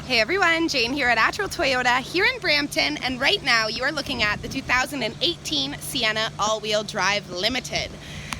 Hey everyone, Jane here at Attrell Toyota here in Brampton, and right now you are looking at the 2018 Sienna all-wheel drive Limited.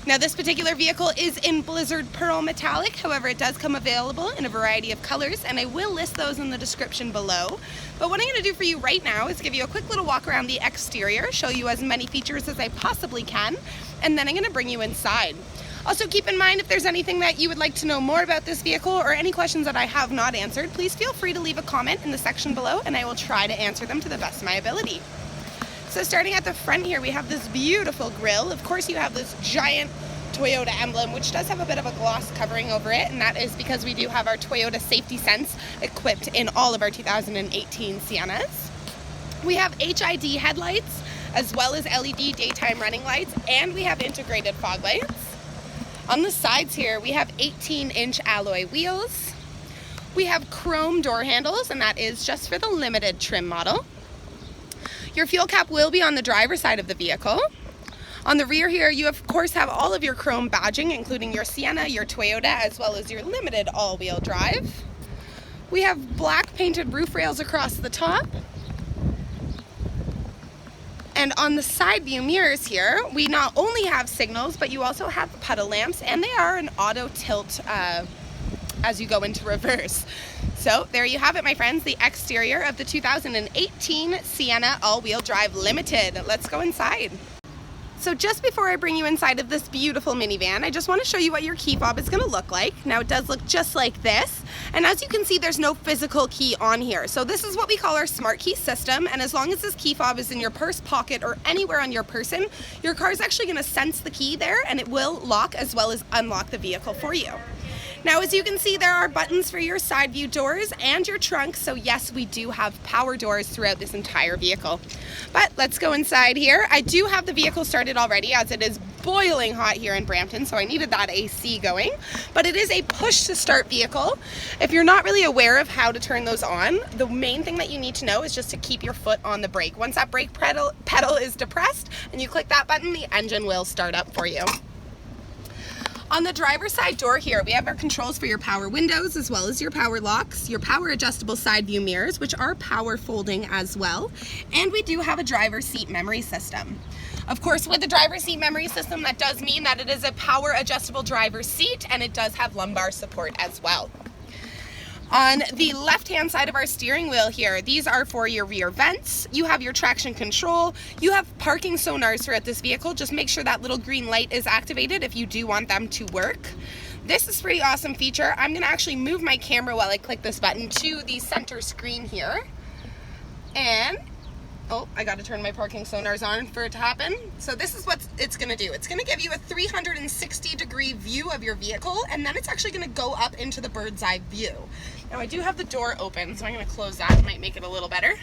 Now this particular vehicle is in Blizzard Pearl Metallic, however it does come available in a variety of colors, and I will list those in the description below. But what I'm going to do for you right now is give you a quick little walk around the exterior, show you as many features as I possibly can, and then I'm going to bring you inside. Also keep in mind, if there's anything that you would like to know more about this vehicle or any questions that I have not answered, please feel free to leave a comment in the section below and I will try to answer them to the best of my ability. So starting at the front here, we have this beautiful grille. Of course you have this giant Toyota emblem, which does have a bit of a gloss covering over it, and that is because we do have our Toyota Safety Sense equipped in all of our 2018 Siennas. We have HID headlights as well as LED daytime running lights, and we have integrated fog lights. On the sides here, we have 18-inch alloy wheels. We have chrome door handles, and that is just for the limited trim model. Your fuel cap will be on the driver's side of the vehicle. On the rear here, you of course have all of your chrome badging, including your Sienna, your Toyota, as well as your limited all-wheel drive. We have black painted roof rails across the top. And on the side view mirrors here, we not only have signals, but you also have puddle lamps, and they are an auto tilt as you go into reverse. So there you have it, my friends, the exterior of the 2018 Sienna all-wheel drive Limited. Let's go inside. So just before I bring you inside of this beautiful minivan, I just want to show you what your key fob is going to look like. Now it does look just like this, and as you can see, there's no physical key on here. So this is what we call our smart key system, and as long as this key fob is in your purse, pocket, or anywhere on your person, your car is actually going to sense the key there, and it will lock as well as unlock the vehicle for you. Now, as you can see, there are buttons for your side view doors and your trunk, so yes, we do have power doors throughout this entire vehicle. But let's go inside here. I do have the vehicle started already, as it is boiling hot here in Brampton, so I needed that AC going. But it is a push to start vehicle. If you're not really aware of how to turn those on, the main thing that you need to know is just to keep your foot on the brake. Once that brake pedal is depressed and you click that button, the engine will start up for you. On the driver's side door here, we have our controls for your power windows as well as your power locks, your power adjustable side view mirrors, which are power folding as well, and we do have a driver's seat memory system. Of course, with the driver's seat memory system, that does mean that it is a power adjustable driver's seat, and it does have lumbar support as well. On the left-hand side of our steering wheel here, these are for your rear vents. You have your traction control. You have parking sonars throughout this vehicle. Just make sure that little green light is activated if you do want them to work. This is a pretty awesome feature. I'm going to actually move my camera while I click this button to the center screen here. And oh, I got to turn my parking sonars on for it to happen. So this is what it's going to do. It's going to give you a 360-degree view of your vehicle, and then it's actually going to go up into the bird's eye view. Now I do have the door open, so I'm going to close that. It might make it a little better.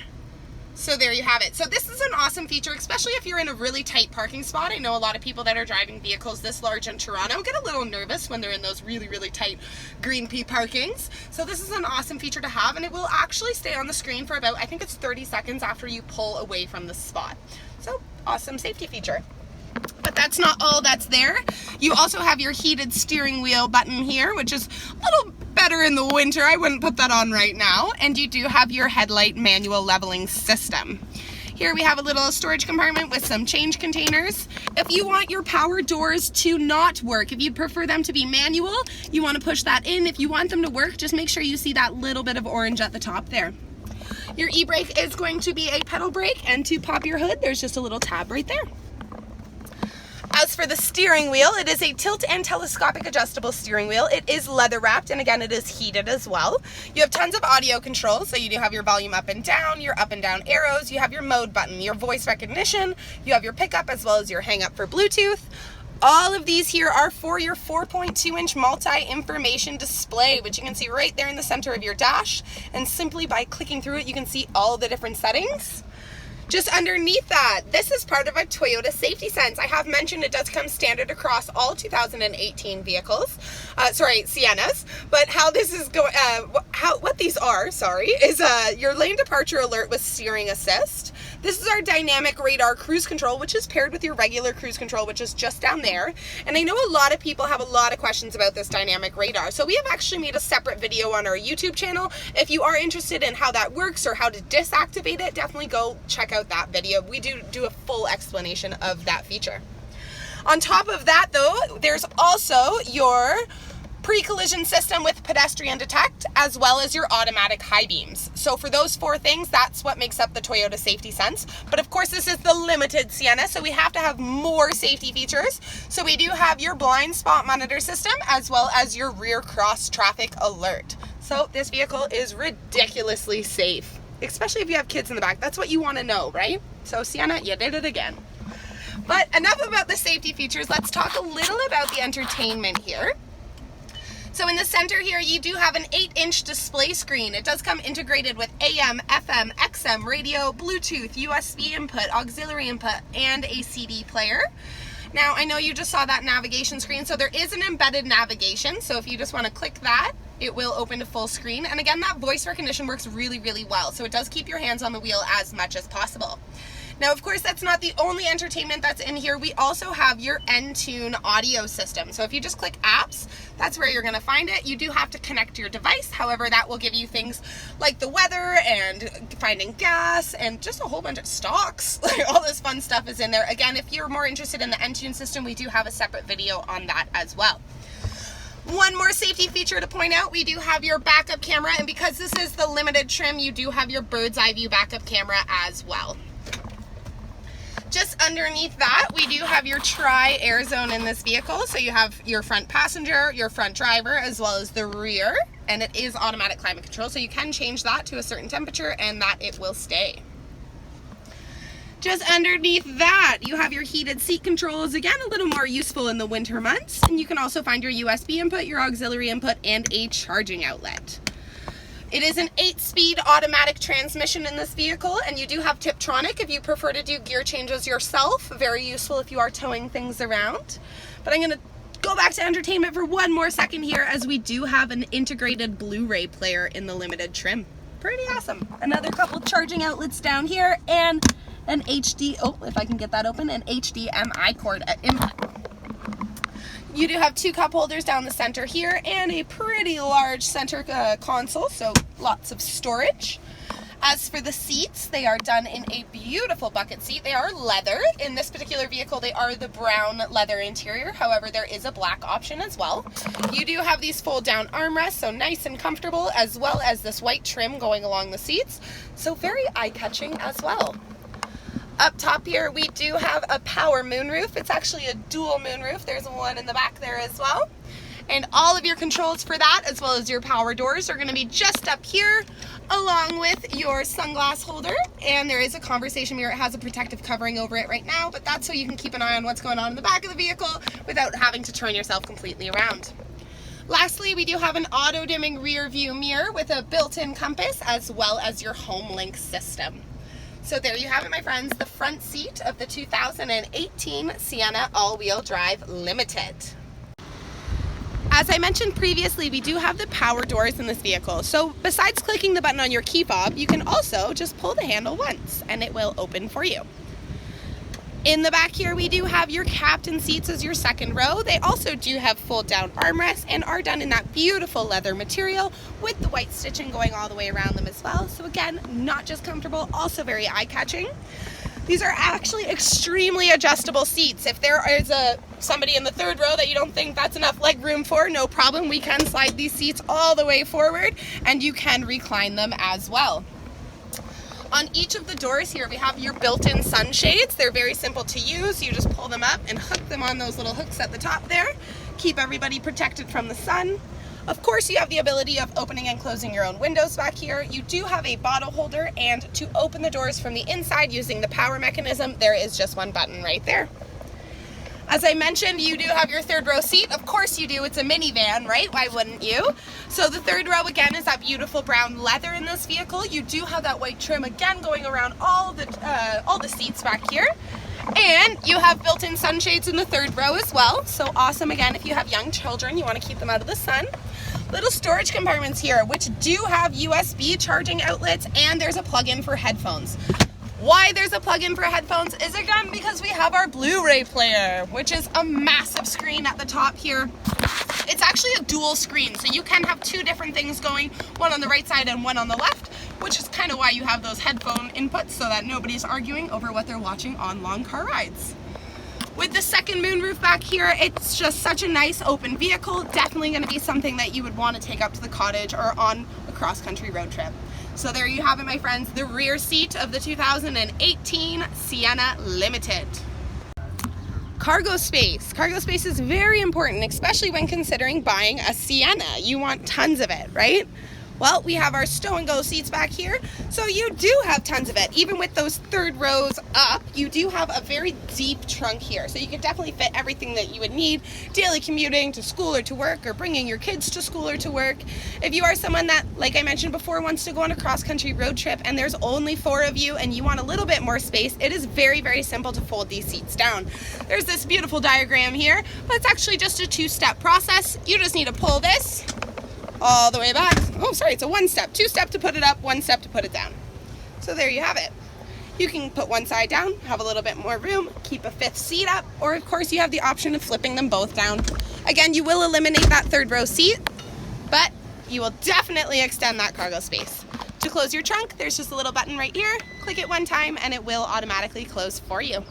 So there you have it. So this is an awesome feature, especially if you're in a really tight parking spot. I know a lot of people that are driving vehicles this large in Toronto get a little nervous when they're in those really, really tight green P parkings. So this is an awesome feature to have, and it will actually stay on the screen for about, I think it's 30 seconds after you pull away from the spot. So awesome safety feature. But that's not all that's there. You also have your heated steering wheel button here, which is a little better in the winter. I wouldn't put that on right now. And you do have your headlight manual leveling system. Here we have a little storage compartment with some change containers. If you want your power doors to not work, if you prefer them to be manual, you want to push that in. If you want them to work, just make sure you see that little bit of orange at the top there. Your e-brake is going to be a pedal brake, and to pop your hood, there's just a little tab right there. As for the steering wheel, it is a tilt and telescopic adjustable steering wheel. It is leather wrapped, and again, it is heated as well. You have tons of audio controls, so you do have your volume up and down, your up and down arrows, you have your mode button, your voice recognition, you have your pickup as well as your hang up for Bluetooth. All of these here are for your 4.2-inch multi-information display, which you can see right there in the center of your dash, and simply by clicking through it, you can see all the different settings. Just underneath that, this is part of a Toyota Safety Sense. I have mentioned it does come standard across all 2018 vehicles, Siennas. But how this is going, what these are, is your lane departure alert with steering assist. This is our dynamic radar cruise control, which is paired with your regular cruise control, which is just down there. And I know a lot of people have a lot of questions about this dynamic radar. So we have actually made a separate video on our YouTube channel. If you are interested in how that works or how to disactivate it, definitely go check out that video. We do a full explanation of that feature. On top of that though, there's also your pre-collision system with pedestrian detect, as well as your automatic high beams. So for those 4 things, that's what makes up the Toyota Safety Sense. But of course, this is the limited Sienna, so we have to have more safety features. So we do have your blind spot monitor system, as well as your rear cross traffic alert. So this vehicle is ridiculously safe, especially if you have kids in the back. That's what you want to know, right? So Sienna, you did it again. But enough about the safety features. Let's talk a little about the entertainment here. So in the center here, you do have an 8-inch display screen. It does come integrated with AM, FM, XM, radio, Bluetooth, USB input, auxiliary input, and a CD player. Now, I know you just saw that navigation screen, so there is an embedded navigation. So if you just want to click that, it will open to full screen. And again, that voice recognition works really, really well. So it does keep your hands on the wheel as much as possible. Now, of course, that's not the only entertainment that's in here. We also have your Entune audio system. So if you just click apps, that's where you're going to find it. You do have to connect to your device. However, that will give you things like the weather and finding gas and just a whole bunch of stocks. All this fun stuff is in there. Again, if you're more interested in the Entune system, we do have a separate video on that as well. One more safety feature to point out, we do have your backup camera. And because this is the limited trim, you do have your bird's eye view backup camera as well. Just underneath that, we do have your tri-air zone in this vehicle. So you have your front passenger, your front driver, as well as the rear. And it is automatic climate control, so you can change that to a certain temperature and that it will stay. Just underneath that, you have your heated seat controls. Again, a little more useful in the winter months. And you can also find your USB input, your auxiliary input, and a charging outlet. It is an 8-speed automatic transmission in this vehicle, and you do have Tiptronic if you prefer to do gear changes yourself. Very useful if you are towing things around. But I'm going to go back to entertainment for one more second here, as we do have an integrated Blu-ray player in the limited trim. Pretty awesome. Another couple charging outlets down here, and an HD, oh, if I can get that open, an HDMI cord input. You do have 2 cup holders down the center here and a pretty large center console, so lots of storage. As for the seats, they are done in a beautiful bucket seat. They are leather. In this particular vehicle, they are the brown leather interior. However, there is a black option as well. You do have these fold down armrests, so nice and comfortable, as well as this white trim going along the seats. So very eye-catching as well. Up top here, we do have a power moonroof. It's actually a dual moonroof. There's one in the back there as well. And all of your controls for that, as well as your power doors, are going to be just up here, along with your sunglass holder. And there is a conversation mirror. It has a protective covering over it right now, but that's so you can keep an eye on what's going on in the back of the vehicle without having to turn yourself completely around. Lastly, we do have an auto-dimming rear view mirror with a built-in compass, as well as your home link system. So there you have it, my friends, the front seat of the 2018 Sienna all-wheel drive Limited. As I mentioned previously, we do have the power doors in this vehicle. So besides clicking the button on your key fob, you can also just pull the handle once and it will open for you. In the back here, we do have your captain seats as your second row. They also do have fold down armrests and are done in that beautiful leather material with the white stitching going all the way around them as well. So again, not just comfortable, also very eye-catching. These are actually extremely adjustable seats. If there is somebody in the third row that you don't think that's enough leg room for, no problem. We can slide these seats all the way forward and you can recline them as well. On each of the doors here, we have your built-in sunshades. They're very simple to use. You just pull them up and hook them on those little hooks at the top there. Keep everybody protected from the sun. Of course, you have the ability of opening and closing your own windows back here. You do have a bottle holder, and to open the doors from the inside using the power mechanism, there is just one button right there. As I mentioned, you do have your third row seat. Of course you do. It's a minivan, right? Why wouldn't you? So the third row, again, is that beautiful brown leather in this vehicle. You do have that white trim, again, going around all the seats back here. And you have built-in sunshades in the third row as well. So awesome. Again, if you have young children, you want to keep them out of the sun. Little storage compartments here, which do have USB charging outlets, and there's a plug-in for headphones. Why there's a plug-in for headphones is again because we have our Blu-Ray Player, which is a massive screen at the top here. It's actually a dual screen, so you can have two different things going, one on the right side and one on the left, which is kind of why you have those headphone inputs so that nobody's arguing over what they're watching on long car rides. With the second moonroof back here, it's just such a nice open vehicle, definitely going to be something that you would want to take up to the cottage or on a cross-country road trip. So there you have it, my friends, the rear seat of the 2018 Sienna Limited. Cargo space. Cargo space is very important, especially when considering buying a Sienna. You want tons of it, right? Well, we have our stow and go seats back here, so you do have tons of it. Even with those third rows up, you do have a very deep trunk here, so you could definitely fit everything that you would need, daily commuting to school or to work, or bringing your kids to school or to work. If you are someone that, like I mentioned before, wants to go on a cross-country road trip and there's only 4 of you and you want a little bit more space, it is very, very simple to fold these seats down. There's this beautiful diagram here, but it's actually just a 2-step process. You just need to pull this all the way back. Oh, sorry, it's a 1-step. 2-step to put it up, 1 step to put it down. So there you have it. You can put one side down, have a little bit more room, keep a 5th seat up, or of course you have the option of flipping them both down. Again, you will eliminate that 3rd row seat, but you will definitely extend that cargo space. To close your trunk, there's just a little button right here. Click it one time and it will automatically close for you.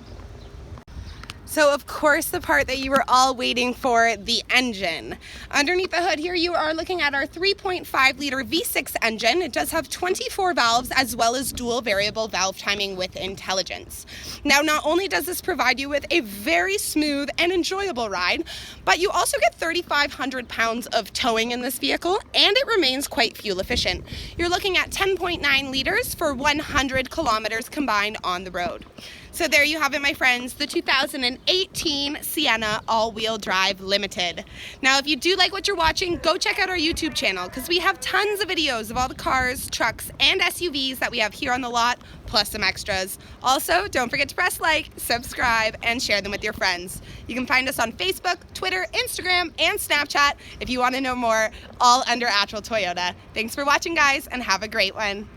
So of course the part that you were all waiting for, the engine. Underneath the hood here you are looking at our 3.5 liter V6 engine. It does have 24 valves as well as dual variable valve timing with intelligence. Now not only does this provide you with a very smooth and enjoyable ride, but you also get 3,500 pounds of towing in this vehicle and it remains quite fuel efficient. You're looking at 10.9 liters for 100 kilometers combined on the road. So there you have it, my friends, the 2018 Sienna all-wheel drive limited. Now, if you do like what you're watching, go check out our YouTube channel because we have tons of videos of all the cars, trucks, and SUVs that we have here on the lot, plus some extras. Also, don't forget to press like, subscribe, and share them with your friends. You can find us on Facebook, Twitter, Instagram, and Snapchat if you want to know more, all under Attrell Toyota. Thanks for watching, guys, and have a great one.